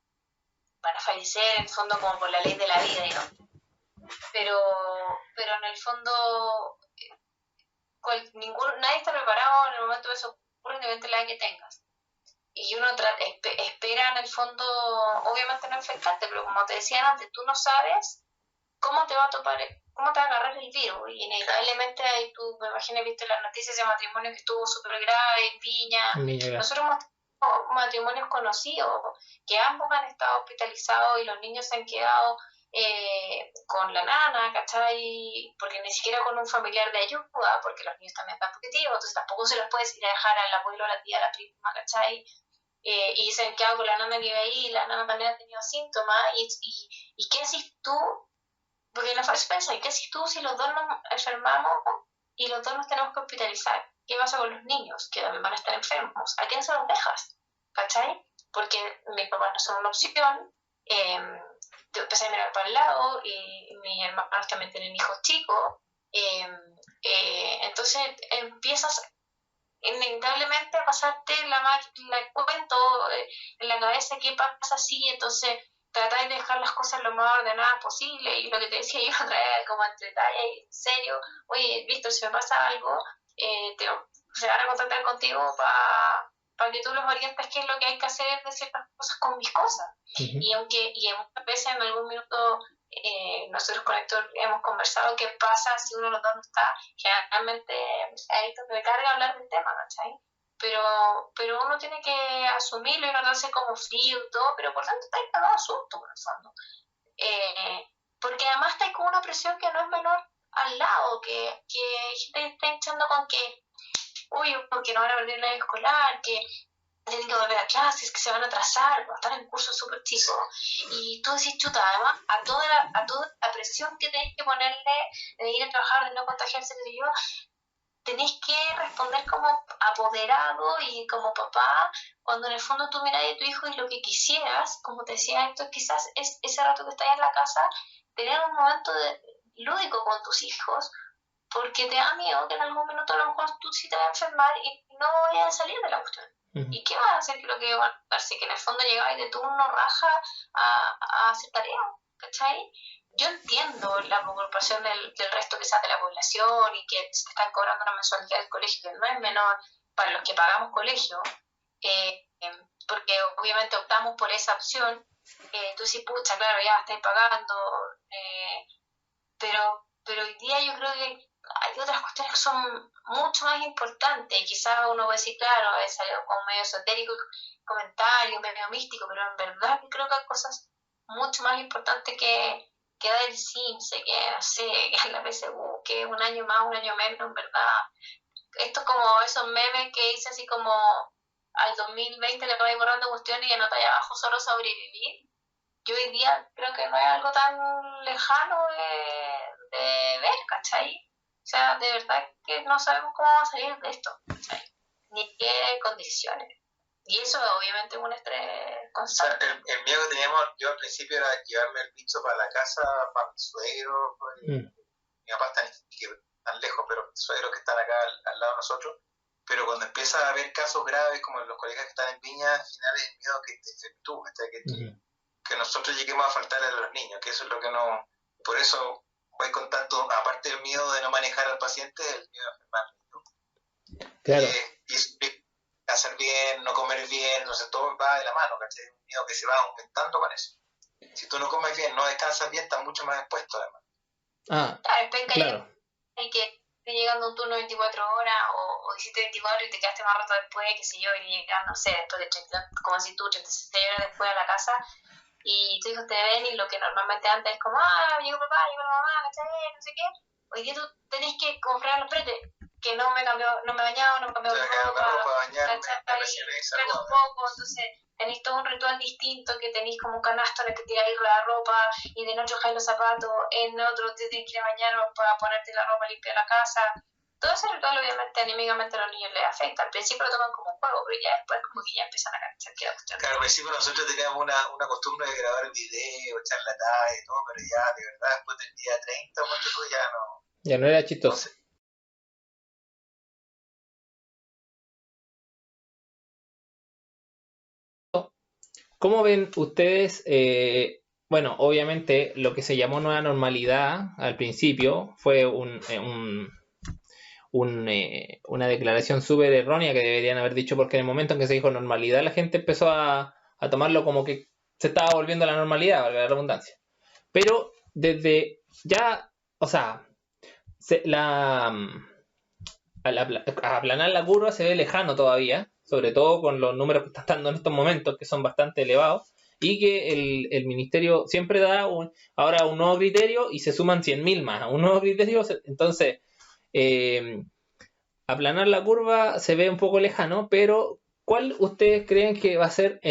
S2: van a fallecer, en el fondo como por la ley de la vida, digamos. Pero en el fondo nadie está preparado en el momento de eso ocurre, independientemente de la edad que tengas. Y uno espera en el fondo, obviamente no infectarte, pero como te decía antes, tú no sabes cómo te va a agarrar el virus. Y inevitablemente ahí tú, me imagino, viste las noticias de matrimonio que estuvo súper grave en Viña. Nosotros hemos tenido matrimonios conocidos que ambos han estado hospitalizados y los niños se han quedado con la nana, ¿cachai? Porque ni siquiera con un familiar de ayuda, porque los niños también están positivos, entonces tampoco se los puedes ir a dejar al abuelo, a la tía, a la prima, ¿cachai? Y se han quedado con la nana que iba ahí, la nana también ha tenido síntomas, y ¿qué haces tú? Porque la fase piensa, ¿y qué haces tú si los dos nos enfermamos y los dos nos tenemos que hospitalizar? ¿Qué pasa con los niños que también van a estar enfermos? ¿A quién se los dejas? ¿Cachai? Porque mis papás no son una opción, empecé a mirar para el lado y mis hermanos también tienen hijos chicos, entonces empiezas inevitablemente a pasarte el cuento en la cabeza qué pasa así, entonces tratar de dejar las cosas lo más ordenadas posible, y lo que te decía yo otra vez como entre talla y en serio, oye Víctor, si me pasa algo se van a contactar contigo para que tú los orientes qué es lo que hay que hacer de ciertas cosas con mis cosas. Y muchas veces en algún minuto nosotros con Héctor hemos conversado qué pasa si uno de los dos no está. Generalmente a Héctor me carga hablar del tema, ¿cachai? Pero uno tiene que asumirlo y no darse como frío y todo, pero por tanto está cagado susto, por el fondo. Porque además está con una presión que no es menor al lado, que gente está hinchando con que, uy, porque no van a perder el año escolar, que tienen que volver a clases, que se van a atrasar, van a estar en cursos súper chicos. Y tú decís, chuta, además, a toda la presión que tenés que ponerle de ir a trabajar, de no contagiarse, que yo, tenés que responder como apoderado y como papá, cuando en el fondo tú miras a tu hijo y lo que quisieras, como te decía esto, quizás es ese rato que estás en la casa, tener un momento lúdico con tus hijos, porque te da miedo que en algún minuto a lo mejor tú sí te vas a enfermar y no vayas a salir de la cuestión. ¿Y qué vas a hacer? Que lo que va a darse, que en el fondo llegáis de turno raja a hacer tareas, ¿cachai? Yo entiendo la preocupación del resto quizás de la población y que se están cobrando una mensualidad del colegio que no es menor para los que pagamos colegio, porque obviamente optamos por esa opción. Tú sí, pucha, claro, ya estáis pagando, pero hoy día yo creo que hay otras cuestiones que son mucho más importantes. Quizás uno puede decir, claro, es algo como medio esotérico, comentario, medio místico, pero en verdad yo creo que hay cosas mucho más importantes que dar el CIMSE, que no sé, que es la PSU, que un año más, un año menos, en verdad. Esto es como esos memes que dice así como al 2020 le vais borrando cuestiones y anota ahí abajo solo sobrevivir. Yo hoy día creo que no es algo tan lejano de ver, ¿cachai? O sea, de verdad que no sabemos cómo va a salir de esto, ¿cachai? Ni en qué condiciones. Y eso obviamente es un estrés constante.
S3: O sea, el miedo que teníamos yo al principio era llevarme el bicho para la casa, para mi suegro, mi papá está tan lejos, pero mis suegros que están acá al lado de nosotros. Pero cuando empieza a haber casos graves, como los colegas que están en Viña, al final es el miedo que te efectúa, que nosotros lleguemos a faltarle a los niños, que eso es lo que no... Por eso voy con tanto, aparte del miedo de no manejar al paciente, el miedo a enfermar.
S1: Claro.
S3: Y hacer bien, no comer bien, no sé, todo va de la mano, ¿cachai? Un miedo que se va aumentando con eso. Si tú no comes bien, no descansas bien, estás mucho más expuesto además.
S1: Claro.
S2: Hay que llegando un turno de 24 horas o hiciste 24 y te quedaste más rato después, qué sé yo, y llegas, no sé, después de 30, como si tú 36 horas después a la casa y tus hijos te ven y lo que normalmente antes es como, llegó papá, llegó la mamá, ¿cachai? No sé qué. Hoy día tú tenés que comprar los pretes, que no me he bañado, no me cambiado de ropa,
S3: bañarme,
S2: un poco, entonces tenéis todo un ritual distinto, que tenéis como un canasto en el que tiráis la ropa y de noche dejáis los zapatos, en otro te tienes que ir a bañar para ponerte la ropa limpia en la casa. todo ese ritual obviamente anímicamente a los niños les afecta. Al principio lo toman como un juego, pero ya después como que ya empiezan a cachar que la cuestión.
S3: Claro, al principio nosotros teníamos una costumbre de grabar video, echar la talla y todo, pero ya de verdad después del día 30 cuando tú ya no.
S1: Ya no era chistoso. ¿Cómo ven ustedes? Bueno, obviamente lo que se llamó nueva normalidad al principio fue una declaración súper errónea que deberían haber dicho, porque en el momento en que se dijo normalidad la gente empezó a tomarlo como que se estaba volviendo a la normalidad, valga la redundancia. Pero desde ya, o sea, aplanar la curva se ve lejano todavía, sobre todo con los números que están dando en estos momentos, que son bastante elevados, y que el ministerio siempre da ahora un nuevo criterio y se suman 100.000 más a un nuevo criterio. Entonces, aplanar la curva se ve un poco lejano, pero ¿cuál ustedes creen que va a ser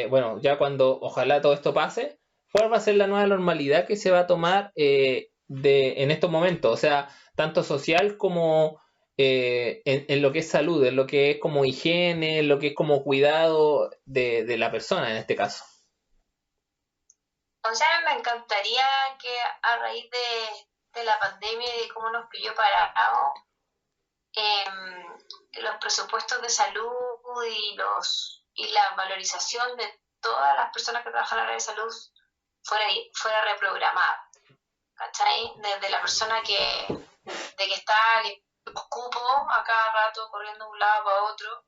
S1: bueno, ya cuando ojalá todo esto pase, cuál va a ser la nueva normalidad que se va a tomar en estos momentos? O sea, tanto social como en lo que es salud, en lo que es como higiene, en lo que es como cuidado de la persona en este caso.
S2: O sea, me encantaría que a raíz de la pandemia y de cómo nos pilló parados, los presupuestos de salud y la valorización de todas las personas que trabajan en la área de salud fuera reprogramada, ¿cachai? Desde la persona que está los cupos a cada rato corriendo de un lado para otro,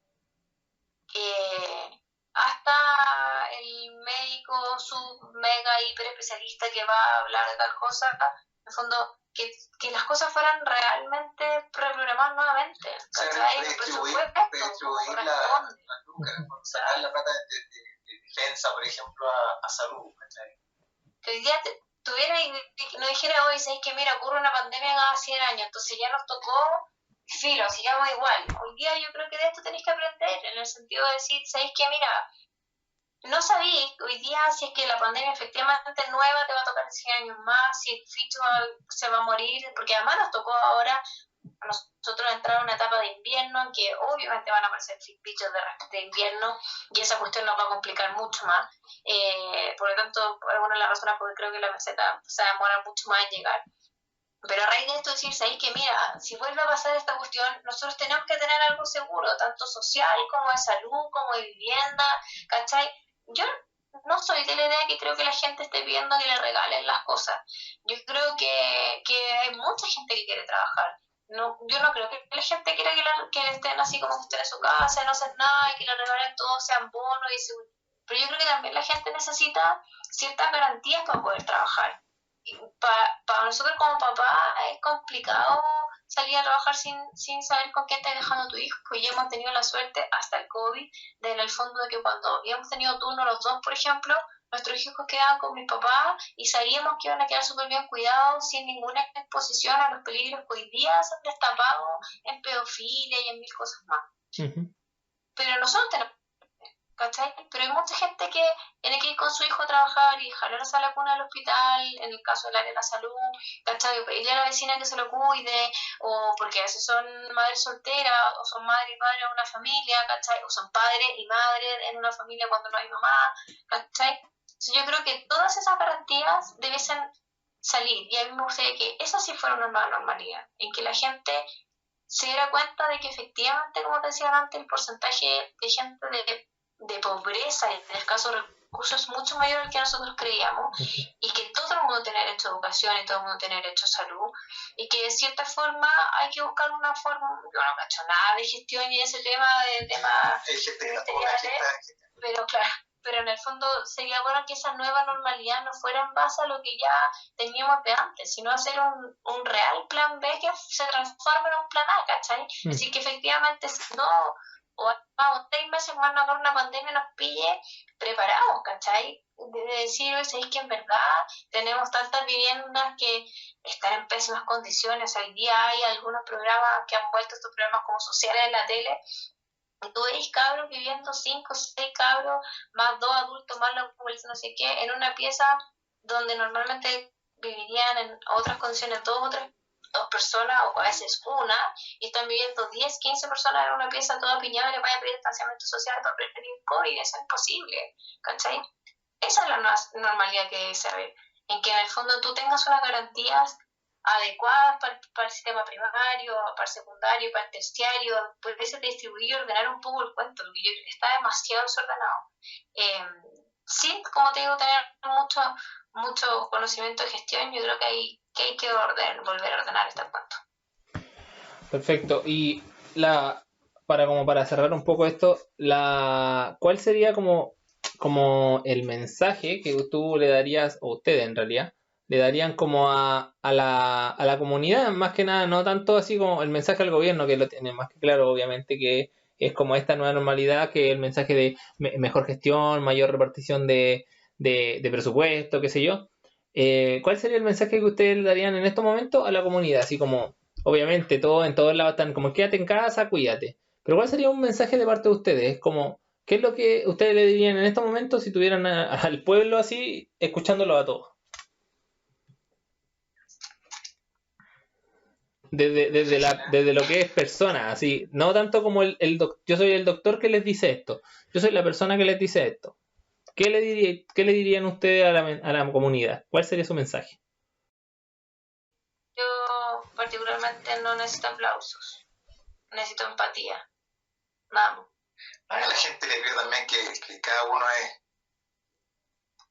S2: hasta el médico sub mega hiper especialista que va a hablar de tal cosa, en el fondo que las cosas fueran realmente reprogramadas nuevamente, ¿cachai? El presupuesto
S3: distribuir las lucas, sacar la plata de defensa, por ejemplo, a salud, ¿cachai?
S2: Que hoy día tuviera y no dijera hoy, ¿sabes que mira, ocurre una pandemia cada 100 años, entonces ya nos tocó, filo, sigamos igual? Hoy día yo creo que de esto tenéis que aprender, en el sentido de decir, ¿sabéis que mira, no sabéis hoy día si es que la pandemia efectivamente nueva te va a tocar en 100 años más, si el bicho se va a morir, porque además nos tocó ahora a nosotros entrar a una etapa de invierno en que obviamente van a aparecer bichos de invierno y esa cuestión nos va a complicar mucho más. Por lo tanto, por alguna de las razones porque creo que la meseta se va a demorar mucho más en llegar. Pero a raíz de esto decir, ¿sabéis que mira, si vuelve a pasar esta cuestión, nosotros tenemos que tener algo seguro, tanto social como de salud, como de vivienda, ¿cachai? Yo no soy de la idea que creo que la gente esté pidiendo que le regalen las cosas. Yo creo que hay mucha gente que quiere trabajar. No, yo no creo que la gente quiera que le estén así como que estén en su casa, no hacen nada, y que le regalen todo, sean bonos y pero yo creo que también la gente necesita ciertas garantías para poder trabajar. Para nosotros como papá es complicado salir a trabajar sin saber con qué estás dejando a tu hijo, pues ya hemos tenido la suerte hasta el COVID, de en el fondo de que cuando habíamos tenido turno los dos, por ejemplo, nuestros hijos quedaban con mi papá y sabíamos que iban a quedar súper bien cuidados, sin ninguna exposición a los peligros que hoy día se han destapado en pedofilia y en mil cosas más. Uh-huh. Pero nosotros tenemos, ¿cachai? Pero hay mucha gente que tiene que ir con su hijo a trabajar y jalarse a la cuna del hospital, en el caso del área de la salud, ¿cachai? O pedirle a la vecina que se lo cuide, o porque a veces son madres solteras, o son madre y padre en una familia, ¿cachai? O son padre y madre en una familia cuando no hay mamá, ¿cachai? Entonces yo creo que todas esas garantías debiesen salir, y a mí me gustaría que eso sí fuera una nueva normalidad, en que la gente se diera cuenta de que efectivamente, como te decía antes, el porcentaje de gente de pobreza y de escasos recursos es mucho mayor al que nosotros creíamos, y que todo el mundo tiene derecho a educación y todo el mundo tiene derecho a salud, y que de cierta forma hay que buscar una forma, yo no cacho nada de gestión y ese tema de temas pero claro, pero en el fondo sería bueno que esa nueva normalidad no fuera en base a lo que ya teníamos de antes, sino hacer un real plan B que se transforme en un plan A, ¿cachai? Así que efectivamente si no, o 6 meses más no con una pandemia nos pille preparados, ¿cachai? De decir, ¿sabéis que en verdad tenemos tantas viviendas que están en pésimas condiciones? Hoy día hay algunos programas que han vuelto estos programas como sociales en la tele, y tú veis cabros viviendo 5 o 6 cabros, más 2 adultos, más la población, no sé qué, en una pieza donde normalmente vivirían en otras condiciones dos personas o a veces una, y están viviendo 10, 15 personas en una pieza toda piñada y le vayan a pedir distanciamiento social para prevenir COVID, eso es imposible, ¿cachai? Esa es la normalidad que debe ser, en que en el fondo tú tengas unas garantías adecuadas para el sistema primario, para el secundario, para el terciario, puedes distribuir y ordenar un poco el cuento, porque yo creo que está demasiado desordenado. Sí, como te digo, tener mucho conocimiento de gestión, yo creo que hay que volver a ordenar este cuento.
S1: Perfecto. Y para cerrar un poco esto, ¿cuál sería como el mensaje que tú le darías, o ustedes en realidad, le darían como a la comunidad? Más que nada, no tanto así como el mensaje al gobierno, que lo tiene más que claro, obviamente, que es como esta nueva normalidad, que el mensaje de mejor gestión, mayor repartición de presupuesto, qué sé yo. ¿Cuál sería el mensaje que ustedes le darían en estos momentos a la comunidad? Así como, obviamente, en todos lados están como, quédate en casa, cuídate. Pero ¿cuál sería un mensaje de parte de ustedes? Como, ¿qué es lo que ustedes le dirían en estos momentos si tuvieran al pueblo así, escuchándolo a todos? Desde lo que es persona, así, no tanto como yo soy el doctor que les dice esto, yo soy la persona que les dice esto. ¿Qué le dirían ustedes a la comunidad? ¿Cuál sería su mensaje?
S2: Yo particularmente no necesito aplausos, necesito empatía, nada más.
S3: A la gente le creo también que cada uno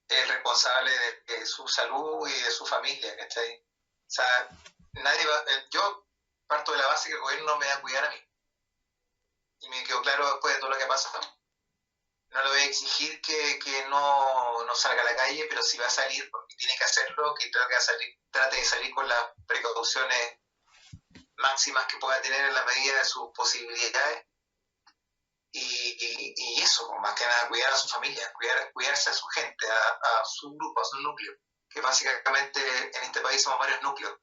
S3: es responsable de su salud y de su familia, ¿cachai? O sea, yo parto de la base que el gobierno me va a cuidar a mí. Y me quedó claro después de todo lo que pasa. No le voy a exigir que no salga a la calle, pero si va a salir, porque tiene que hacerlo, que trate de salir con las precauciones máximas que pueda tener en la medida de sus posibilidades. Y eso, más que nada, cuidar a su familia, cuidarse a su gente, a su grupo, a su núcleo, que básicamente en este país somos varios núcleos.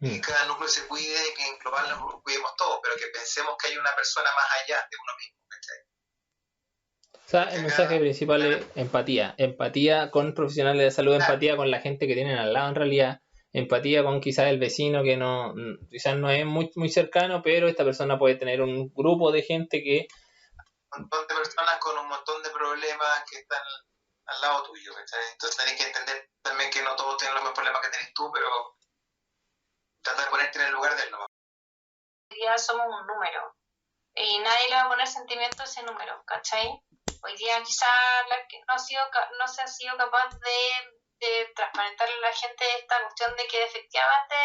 S3: Y que cada núcleo se cuide, que en global nos cuidemos todos, pero que pensemos que hay una persona más allá de uno mismo.
S1: O sea, el mensaje principal es empatía. Empatía con profesionales de salud, empatía con la gente que tienen al lado en realidad, empatía con quizás el vecino que quizás no es muy, muy cercano, pero esta persona puede tener un grupo de gente que...
S3: Un montón de personas con un montón de problemas que están al lado tuyo, ¿cachai? Entonces tenés que entender también que no todos tienen los mismos problemas que tenés tú, pero trata de ponerte en el lugar del no.
S2: Hoy día somos un número y nadie le va a poner sentimiento a ese número, ¿cachai? Hoy día quizás no se ha sido capaz de transparentarle a la gente esta cuestión de que efectivamente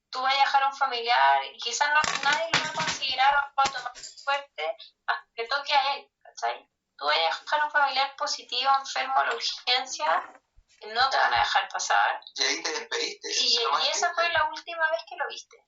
S2: tú vayas a dejar a un familiar y quizás nadie lo va a considerar o va a tomar fuerte hasta que toque a él, ¿cachai? Tú vayas a dejar a un familiar positivo, enfermo a la urgencia, no te van a dejar pasar.
S3: Y ahí te despediste.
S2: Y esa fue la última vez que lo viste.